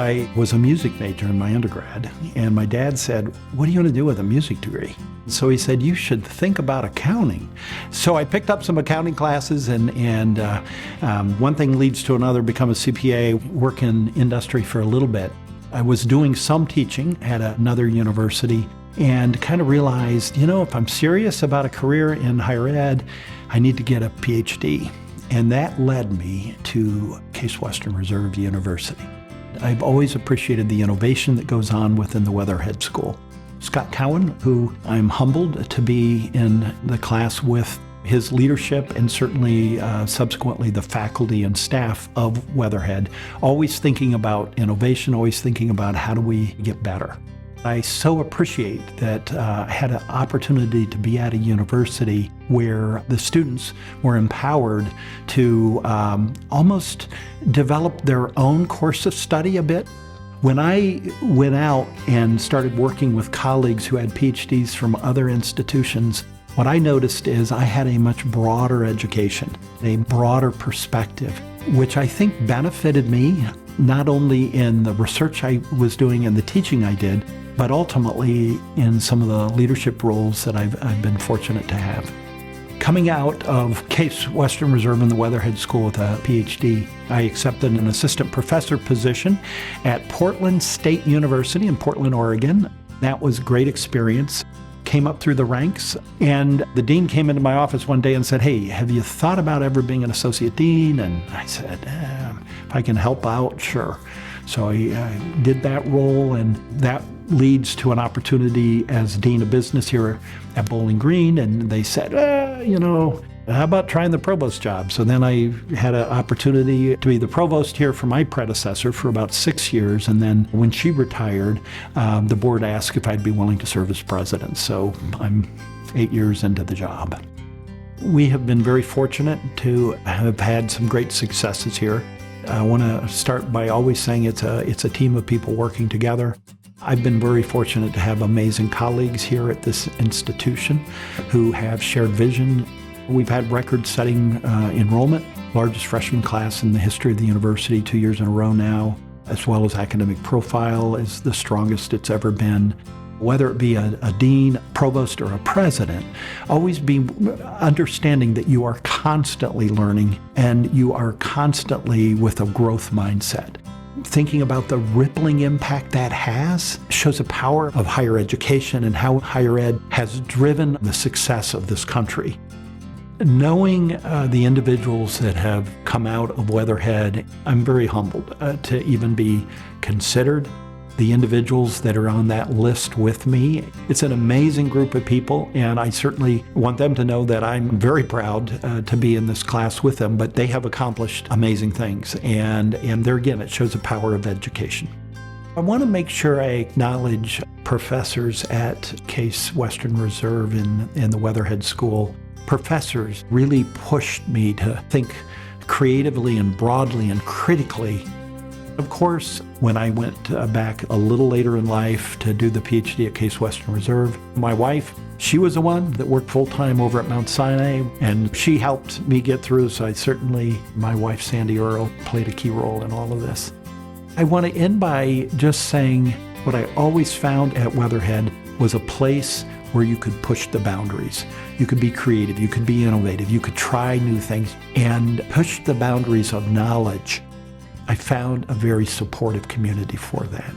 I was a music major in my undergrad, and my dad said, "What are you going to do with a music degree?" So he said, "You should think about accounting." So I picked up some accounting classes, and one thing leads to another, become a CPA, work in industry for a little bit. I was doing some teaching at another university and kind of realized, if I'm serious about a career in higher ed, I need to get a PhD. And that led me to Case Western Reserve University. I've always appreciated the innovation that goes on within the Weatherhead School. Scott Cowan, who I'm humbled to be in the class with, his leadership and certainly subsequently the faculty and staff of Weatherhead, always thinking about innovation, always thinking about how do we get better. I so appreciate that I had an opportunity to be at a university where the students were empowered to almost develop their own course of study a bit. When I went out and started working with colleagues who had PhDs from other institutions, what I noticed is I had a much broader education, a broader perspective, which I think benefited me, not only in the research I was doing and the teaching I did, but ultimately in some of the leadership roles that I've been fortunate to have. Coming out of Case Western Reserve and the Weatherhead School with a PhD, I accepted an assistant professor position at Portland State University in Portland, Oregon. That was a great experience. Came up through the ranks, and the dean came into my office one day and said, "Hey, have you thought about ever being an associate dean?" And I said, "If I can help out, sure." So I did that role, and that leads to an opportunity as Dean of Business here at Bowling Green, and they said, how about trying the provost job? So then I had an opportunity to be the provost here for my predecessor for about 6 years, and then when she retired, the board asked if I'd be willing to serve as president. So I'm 8 years into the job. We have been very fortunate to have had some great successes here. I want to start by always saying it's a team of people working together. I've been very fortunate to have amazing colleagues here at this institution who have shared vision. We've had record-setting enrollment, largest freshman class in the history of the university 2 years in a row now, as well as academic profile is the strongest it's ever been. Whether it be a dean, provost, or a president, always be understanding that you are constantly learning and you are constantly with a growth mindset. Thinking about the rippling impact that has shows the power of higher education and how higher ed has driven the success of this country. Knowing the individuals that have come out of Weatherhead, I'm very humbled to even be considered. The individuals that are on that list with me, it's an amazing group of people, and I certainly want them to know that I'm very proud to be in this class with them, but they have accomplished amazing things, and there again, it shows the power of education. I want to make sure I acknowledge professors at Case Western Reserve in the Weatherhead School. Professors really pushed me to think creatively and broadly and critically. Of course, when I went back a little later in life to do the PhD at Case Western Reserve, my wife, she was the one that worked full-time over at Mount Sinai, and she helped me get through, so my wife, Sandy Earle, played a key role in all of this. I want to end by just saying what I always found at Weatherhead was a place where you could push the boundaries. You could be creative, you could be innovative, you could try new things and push the boundaries of knowledge. I found a very supportive community for that.